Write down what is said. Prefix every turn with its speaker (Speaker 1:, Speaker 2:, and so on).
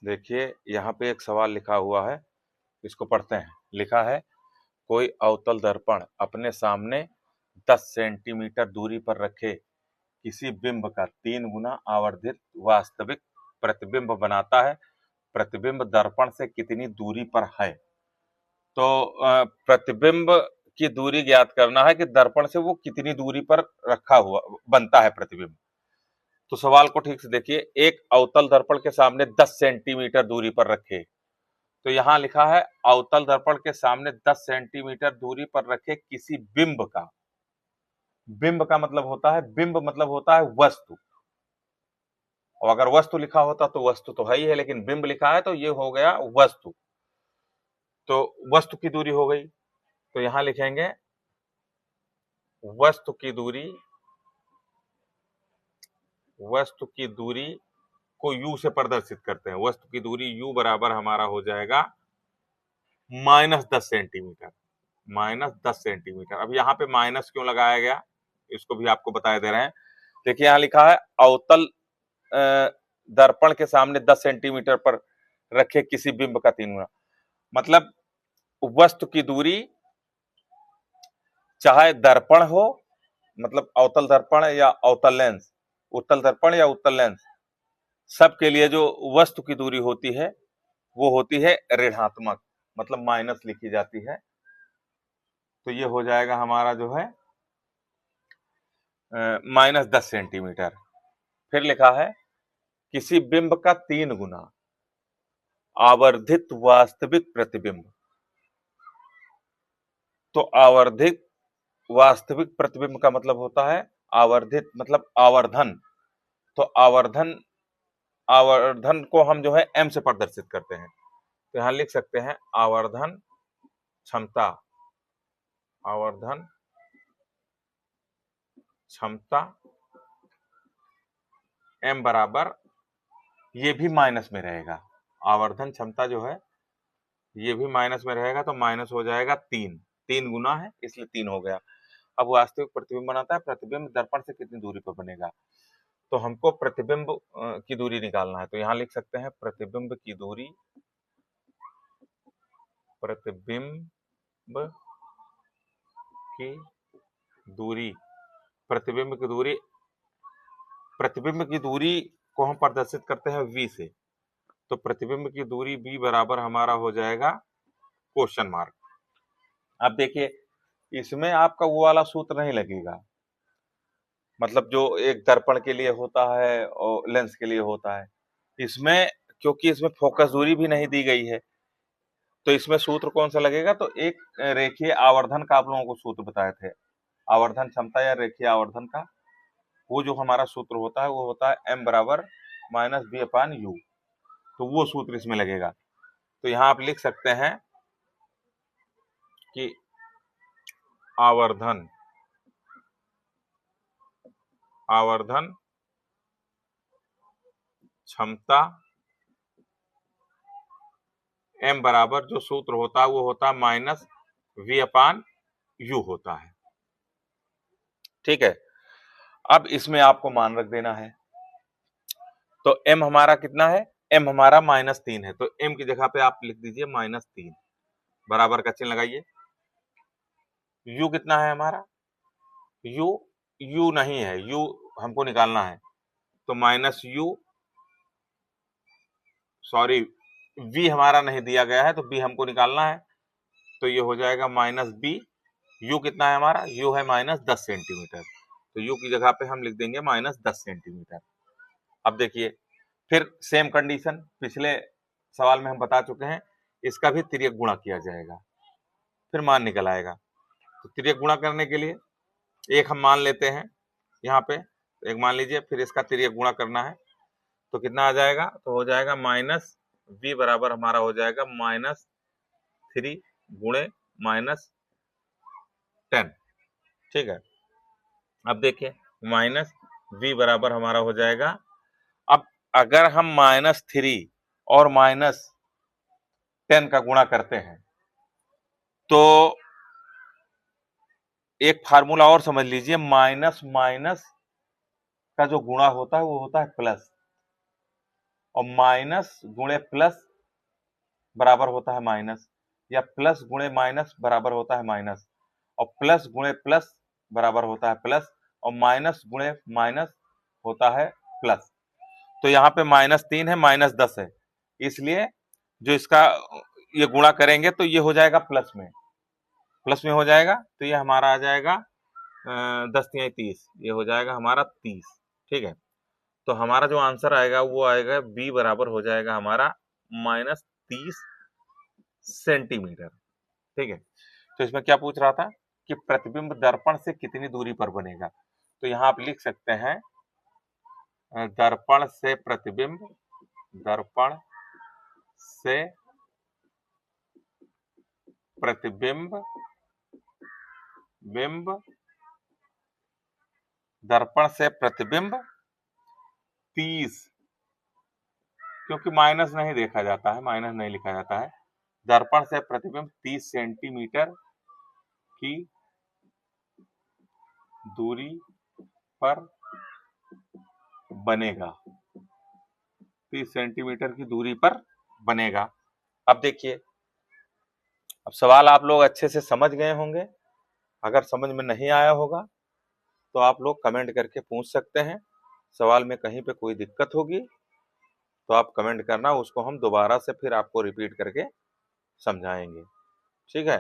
Speaker 1: देखिए यहाँ पे एक सवाल लिखा हुआ है, इसको पढ़ते हैं। लिखा है, कोई अवतल दर्पण अपने सामने 10 सेंटीमीटर दूरी पर रखे किसी बिंब का 3 गुना आवर्धित वास्तविक प्रतिबिंब बनाता है। प्रतिबिंब दर्पण से कितनी दूरी पर है? तो प्रतिबिंब की दूरी ज्ञात करना है कि दर्पण से वो कितनी दूरी पर रखा हुआ बनता है प्रतिबिंब। तो सवाल को ठीक से देखिए, एक अवतल दर्पण के सामने 10 सेंटीमीटर दूरी पर रखे। तो यहां लिखा है अवतल दर्पण के सामने 10 सेंटीमीटर दूरी पर रखे किसी बिंब का। बिंब का मतलब होता है, बिंब मतलब होता है वस्तु। और अगर वस्तु लिखा होता तो वस्तु तो है ही है, लेकिन बिंब लिखा है तो ये हो गया वस्तु। तो वस्तु की दूरी हो गई, तो यहां लिखेंगे वस्तु की दूरी, वस्तु की दूरी को u से प्रदर्शित करते हैं। वस्तु की दूरी u बराबर हमारा हो जाएगा -10 सेंटीमीटर। -10 सेंटीमीटर। अब यहाँ पे माइनस क्यों लगाया गया, इसको भी आपको बताए दे रहे हैं। देखिए यहाँ लिखा है अवतल दर्पण के सामने 10 सेंटीमीटर पर रखे किसी बिंब का 3 गुना। मतलब वस्तु की दूरी, चाहे दर्पण हो, मतलब अवतल दर्पण या अवतल लेंस, उत्तल दर्पण या उत्तल लेंस, सबके लिए जो वस्तु की दूरी होती है वो होती है ऋणात्मक, मतलब माइनस लिखी जाती है। तो ये हो जाएगा हमारा जो है -10 सेंटीमीटर। फिर लिखा है किसी बिंब का 3 गुना आवर्धित वास्तविक प्रतिबिंब। तो आवर्धित वास्तविक प्रतिबिंब का मतलब होता है आवर्धित, मतलब आवर्धन। तो आवर्धन, आवर्धन को हम जो है m से प्रदर्शित करते हैं। तो यहां लिख सकते हैं आवर्धन क्षमता, आवर्धन क्षमता m बराबर, ये भी माइनस में रहेगा। आवर्धन क्षमता जो है ये भी माइनस में रहेगा, तो माइनस हो जाएगा 3। 3 गुना है इसलिए 3 हो गया। अब वास्तविक प्रतिबिंब बनाता है, प्रतिबिंब दर्पण से कितनी दूरी पर बनेगा। तो हमको प्रतिबिंब की दूरी निकालना है। तो यहां लिख सकते हैं प्रतिबिंब की दूरी, प्रतिबिंब की दूरी, प्रतिबिंब की दूरी, प्रतिबिंब की दूरी को हम प्रदर्शित करते हैं v से। तो प्रतिबिंब की दूरी v बराबर हमारा हो जाएगा क्वेश्चन मार्क। अब देखिए इसमें आपका वो वाला सूत्र नहीं लगेगा, मतलब जो एक दर्पण के लिए होता है और लेंस के लिए होता है। इसमें क्योंकि इसमें फोकस दूरी भी नहीं दी गई है, तो इसमें सूत्र कौन सा लगेगा, तो एक रेखीय आवर्धन का आप लोगों को सूत्र बताए थे, आवर्धन क्षमता या रेखीय आवर्धन का। वो जो हमारा सूत्र होता है वो होता है m बराबर -v/u। तो वो सूत्र इसमें लगेगा। तो यहां आप लिख सकते हैं कि आवर्धन, आवर्धन क्षमता m बराबर जो सूत्र होता है वो होता है -v/u होता है। ठीक है। अब इसमें आपको मान रख देना है। तो m हमारा कितना है, m हमारा -3 है। तो m की जगह पे आप लिख दीजिए -3, बराबर का चिन्ह लगाइए। u कितना है हमारा, u नहीं है, u हमको निकालना है। तो -u, सॉरी v हमारा नहीं दिया गया है, तो b हमको निकालना है। तो ये हो जाएगा -b। u कितना है हमारा, u है -10 सेंटीमीटर। तो u की जगह पे हम लिख देंगे -10 सेंटीमीटर। अब देखिए फिर सेम कंडीशन पिछले सवाल में हम बता चुके हैं, इसका भी तिर्यक गुणा किया जाएगा, फिर मान निकल आएगा। तो तिर्यक गुणा करने के लिए एक हम मान लेते हैं यहाँ पे, एक मान लीजिए, फिर इसका तिर्यक गुणा करना है। तो कितना आ जाएगा, तो हो जाएगा -v बराबर हमारा हो जाएगा -3 गुणे -10। ठीक है। अब देखिए -v बराबर हमारा हो जाएगा, अब अगर हम -3 और -10 का गुणा करते हैं तो एक फार्मूला और समझ लीजिए, माइनस माइनस का जो गुणा होता है वो होता है प्लस, और माइनस गुणे प्लस बराबर होता है माइनस, या प्लस गुणे माइनस बराबर होता है माइनस, और प्लस गुणे प्लस बराबर होता है प्लस, और माइनस गुणे माइनस होता है प्लस। तो यहाँ पे -3 है, -10 है, इसलिए जो इसका ये गुणा करेंगे तो ये हो जाएगा प्लस में हो जाएगा, तो ये हमारा आ जाएगा 10 तिहाई 30, ये हो जाएगा हमारा 30। ठीक है, तो हमारा जो आंसर आएगा वो आएगा बी बराबर हो जाएगा हमारा -30 सेंटीमीटर। ठीक है, तो इसमें क्या पूछ रहा था कि प्रतिबिंब दर्पण से कितनी दूरी पर बनेगा, तो यहाँ आप लिख सकते हैं दर्पण से प्रतिबिंब दर्पण से प्रतिबिंब 30, क्योंकि माइनस नहीं देखा जाता है, माइनस नहीं लिखा जाता है, दर्पण से प्रतिबिंब 30 सेंटीमीटर की दूरी पर बनेगा, 30 सेंटीमीटर की दूरी पर बनेगा। अब देखिए, अब सवाल आप लोग अच्छे से समझ गए होंगे। अगर समझ में नहीं आया होगा तो आप लोग कमेंट करके पूछ सकते हैं। सवाल में कहीं पे कोई दिक्कत होगी तो आप कमेंट करना, उसको हम दोबारा से फिर आपको रिपीट करके समझाएंगे। ठीक है।